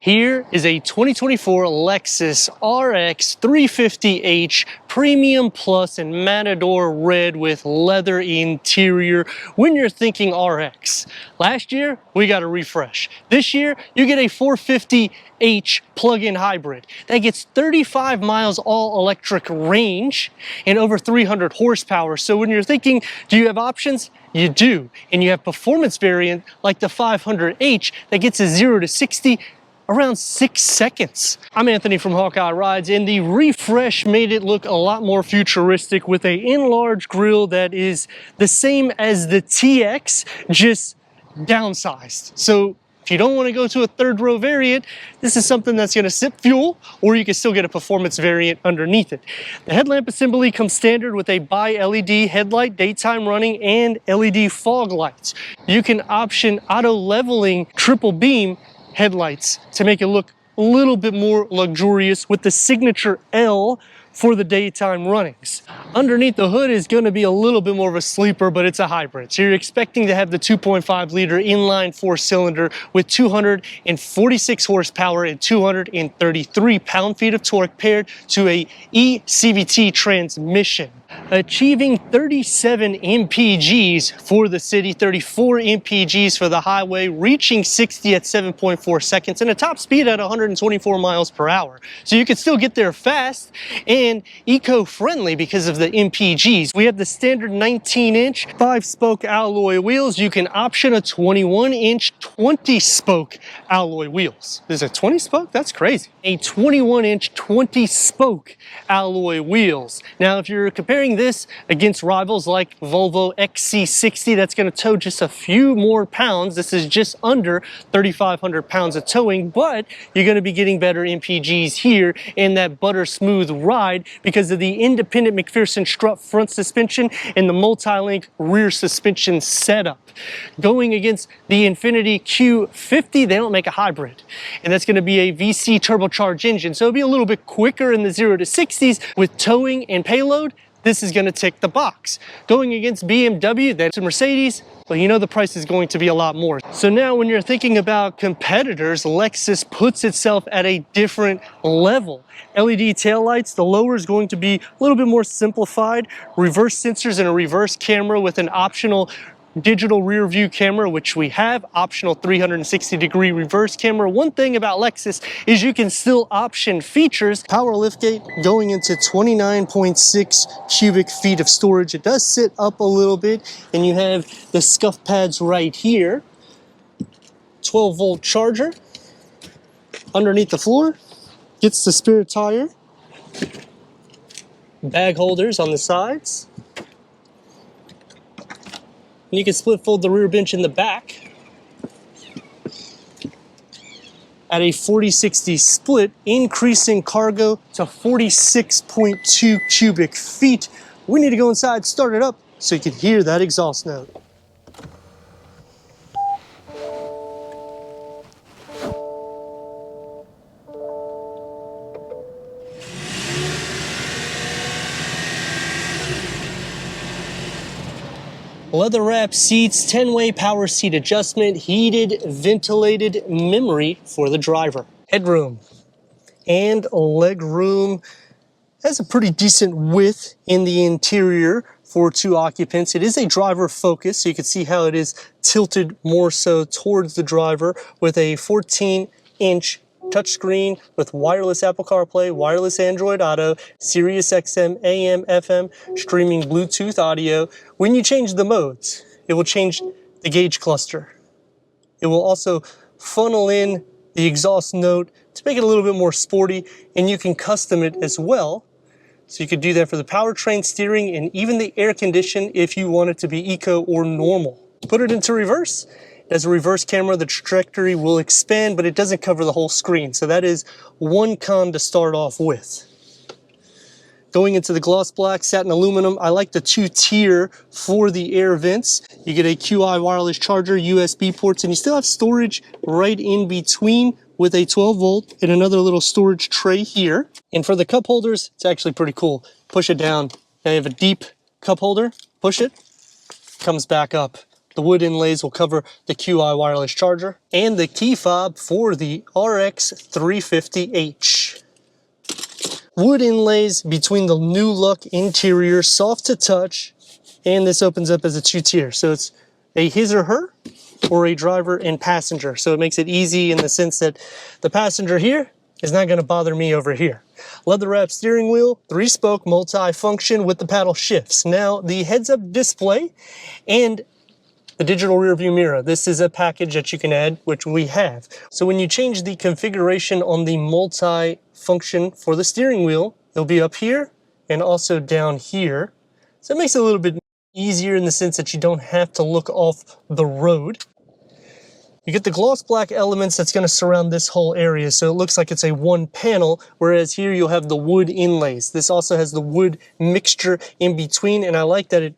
Here is a 2024 Lexus RX 350h Premium Plus in Matador Red with leather interior. When you're thinking RX, last year we got a refresh. This year you get a 450h plug-in hybrid that gets 35 miles all-electric range and over 300 horsepower. So when you're thinking, do you have options? You do. And you have performance variant like the 500h that gets a 0 to 60 around 6 seconds. I'm Anthony from Hawkeye Rides, and the refresh made it look a lot more futuristic with a enlarged grille that is the same as the TX, just downsized. So if you don't want to go to a third row variant, this is something that's going to sip fuel, or you can still get a performance variant underneath it. The headlamp assembly comes standard with a bi-LED headlight, daytime running, and LED fog lights. You can option auto leveling triple beam headlights to make it look a little bit more luxurious with the signature L for the daytime runnings. Underneath the hood is going to be a little bit more of a sleeper, but it's a hybrid. So you're expecting to have the 2.5 liter inline 4-cylinder with 246 horsepower and 233 pound-feet of torque paired to a eCVT transmission. Achieving 37 mpgs for the city, 34 mpgs for the highway, reaching 60 at 7.4 seconds, and a top speed at 124 miles per hour. So you can still get there fast and eco-friendly because of the mpgs. We have the standard 19-inch 5-spoke alloy wheels. You can option a 21-inch 20-spoke alloy wheels. There's a 20-spoke? That's crazy. A 21-inch 20-spoke alloy wheels. Now, if you're comparing this against rivals like Volvo XC60, that's going to tow just a few more pounds. This is just under 3,500 pounds of towing, but you're going to be getting better MPGs here in that butter smooth ride because of the independent McPherson strut front suspension and the multi-link rear suspension setup. Going against the Infiniti Q50, they don't make a hybrid, and that's going to be a VC turbocharged engine, so it'll be a little bit quicker in the 0 to 60s with towing and payload. This is going to tick the box. Going against BMW, that's a Mercedes, but you know the price is going to be a lot more. So now when you're thinking about competitors, Lexus puts itself at a different level. LED taillights, the lower is going to be a little bit more simplified. Reverse sensors and a reverse camera with an optional digital rear view camera, which we have, optional 360-degree reverse camera. One thing about Lexus is you can still option features. Power liftgate going into 29.6 cubic feet of storage. It does sit up a little bit, and you have the scuff pads right here. 12-volt charger underneath the floor. Gets the spare tire. Bag holders on the sides. You can split fold the rear bench in the back. At a 40-60 split, increasing cargo to 46.2 cubic feet. We need to go inside, start it up, so you can hear that exhaust note. Leather wrap seats, 10-way power seat adjustment, heated, ventilated memory for the driver. Headroom and leg room has a pretty decent width in the interior for 2 occupants. It is a driver focus, so you can see how it is tilted more so towards the driver with a 14-inch touchscreen with wireless Apple CarPlay, wireless Android Auto, Sirius XM, AM, FM, streaming Bluetooth audio. When you change the modes, it will change the gauge cluster. It will also funnel in the exhaust note to make it a little bit more sporty, and you can custom it as well. So you could do that for the powertrain, steering, and even the air condition if you want it to be eco or normal. Put it into reverse. As a reverse camera, the trajectory will expand, but it doesn't cover the whole screen. So that is one con to start off with. Going into the gloss black, satin aluminum, I like the 2-tier for the air vents. You get a QI wireless charger, USB ports, and you still have storage right in between with a 12-volt and another little storage tray here. And for the cup holders, it's actually pretty cool. Push it down. Now you have a deep cup holder, push it, comes back up. The wood inlays will cover the QI wireless charger and the key fob for the RX 350H. Wood inlays between the new look interior, soft to touch, and this opens up as a two-tier. So it's a his or her, or a driver and passenger. So it makes it easy in the sense that the passenger here is not going to bother me over here. Leather wrap steering wheel, 3-spoke multi-function with the paddle shifts. Now the heads-up display and the digital rear view mirror. This is a package that you can add, which we have. So when you change the configuration on the multi-function for the steering wheel, it'll be up here and also down here. So it makes it a little bit easier in the sense that you don't have to look off the road. You get the gloss black elements that's going to surround this whole area, so it looks like it's a one panel, whereas here you'll have the wood inlays. This also has the wood mixture in between, and I like that it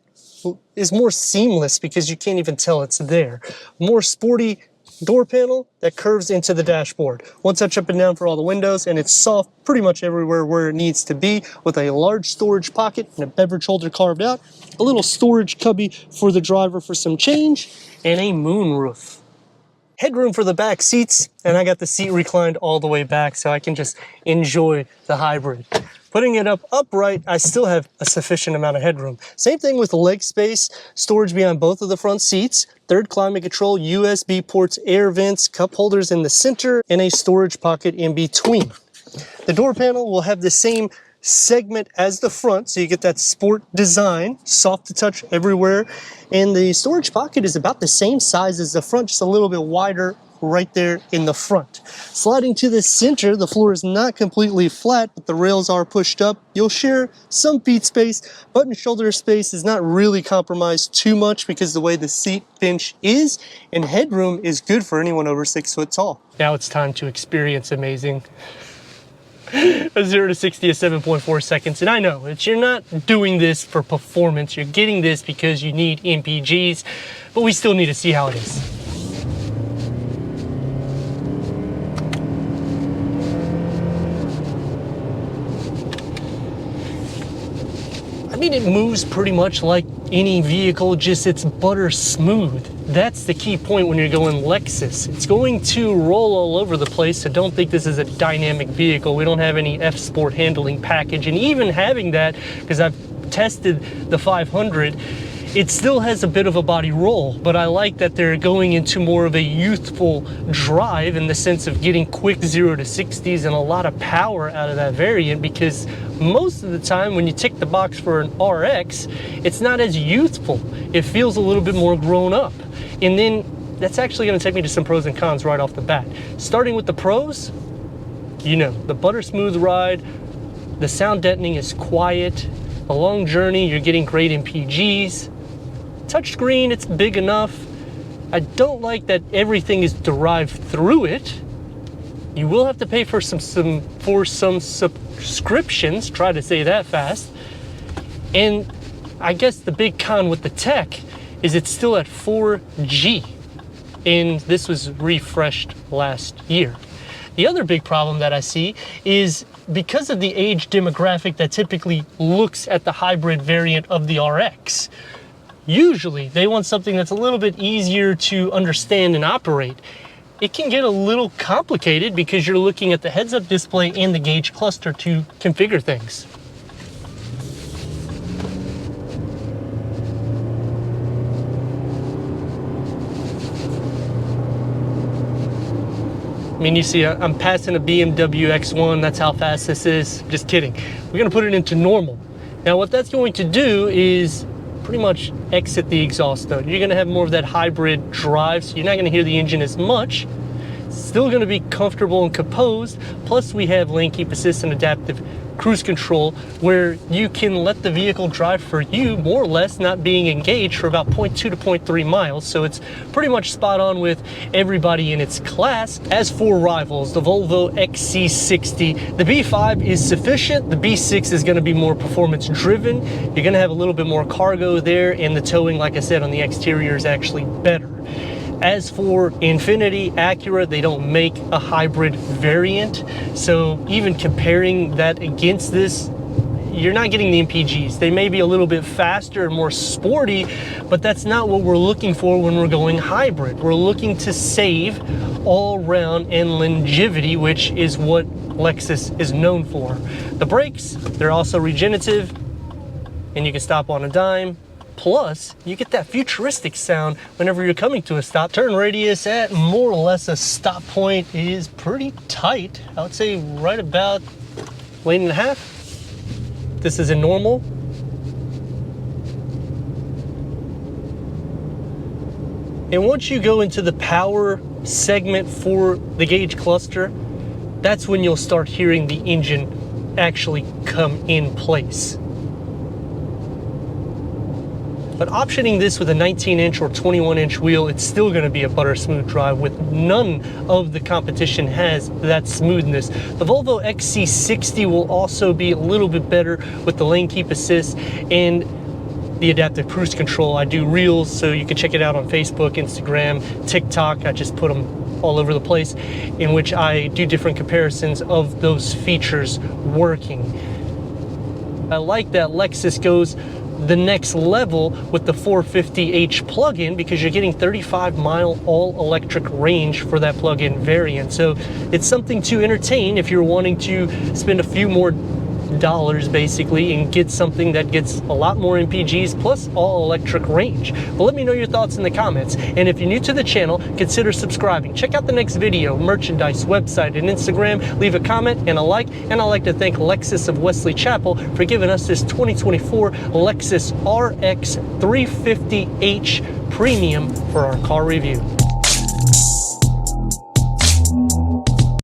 is more seamless because you can't even tell it's there. More sporty door panel that curves into the dashboard. One touch up and down for all the windows, and it's soft pretty much everywhere where it needs to be, with a large storage pocket and a beverage holder carved out, a little storage cubby for the driver for some change, and a moonroof. Headroom for the back seats, and I got the seat reclined all the way back so I can just enjoy the hybrid. Putting it up upright, I still have a sufficient amount of headroom. Same thing with leg space, storage behind both of the front seats, third climate control, USB ports, air vents, cup holders in the center, and a storage pocket in between. The door panel will have the same segment as the front, so you get that sport design, soft to touch everywhere, and the storage pocket is about the same size as the front, just a little bit wider right there in the front. Sliding to the center, the floor is not completely flat, but the rails are pushed up. You'll share some feet space. Butt and shoulder space is not really compromised too much because the way the seat bench is, and headroom is good for anyone over 6 foot tall. Now it's time to experience amazing. A 0 to 60 is 7.4 seconds, and I know that you're not doing this for performance. You're getting this because you need MPGs, but we still need to see how it is. I mean, it moves pretty much like any vehicle, just it's butter smooth. That's the key point when you're going Lexus. It's going to roll all over the place, so don't think this is a dynamic vehicle. We don't have any F-Sport handling package, and even having that, because I've tested the 500, it still has a bit of a body roll, but I like that they're going into more of a youthful drive in the sense of getting quick 0 to 60s and a lot of power out of that variant, because most of the time when you tick the box for an RX, it's not as youthful. It feels a little bit more grown up. And then that's actually going to take me to some pros and cons right off the bat. Starting with the pros, you know, the butter smooth ride, the sound deadening is quiet, a long journey, you're getting great MPGs. Touchscreen, it's big enough. I don't like that everything is derived through it. You will have to pay for some subscriptions, try to say that fast. And I guess the big con with the tech is it's still at 4G, and this was refreshed last year. The other big problem that I see is because of the age demographic that typically looks at the hybrid variant of the RX, usually they want something that's a little bit easier to understand and operate. It can get a little complicated because you're looking at the heads-up display and the gauge cluster to configure things. I mean, you see, I'm passing a BMW X1. That's how fast this is. Just kidding. We're going to put it into normal. Now, what that's going to do is pretty much exit the exhaust note. You're going to have more of that hybrid drive, so you're not going to hear the engine as much. It's still going to be comfortable and composed. Plus, we have lane keep assist and adaptive cruise control, where you can let the vehicle drive for you, more or less, not being engaged for about 0.2 to 0.3 miles. So it's pretty much spot on with everybody in its class. As for rivals, the Volvo XC60, the B5 is sufficient. The B6 is going to be more performance driven. You're going to have a little bit more cargo there, and the towing, like I said, on the exterior is actually better. As for Infiniti, Acura, they don't make a hybrid variant, so even comparing that against this, you're not getting the MPGs. They may be a little bit faster and more sporty, but that's not what we're looking for when we're going hybrid. We're looking to save all around and longevity, which is what Lexus is known for. The brakes, they're also regenerative, and you can stop on a dime. Plus, you get that futuristic sound whenever you're coming to a stop. Turn radius at more or less a stop point is pretty tight. I would say right about lane and a half. This is in normal. And once you go into the power segment for the gauge cluster, that's when you'll start hearing the engine actually come in place. But optioning this with a 19-inch or 21-inch wheel, it's still going to be a butter smooth drive. With none of the competition has that smoothness. The Volvo XC60 will also be a little bit better with the lane keep assist and the adaptive cruise control. I do reels, so you can check it out on Facebook, Instagram, TikTok. I just put them all over the place, in which I do different comparisons of those features working. I like that Lexus goes the next level with the 450h plug-in, because you're getting 35-mile all-electric range for that plug-in variant. So it's something to entertain if you're wanting to spend a few more dollars basically and get something that gets a lot more MPGs plus all electric range. But let me know your thoughts in the comments, and if you're new to the channel, consider subscribing. Check out the next video, merchandise, website, and Instagram. Leave a comment and a like, and I'd like to thank Lexus of Wesley Chapel for giving us this 2024 Lexus RX 350h Premium for our car review.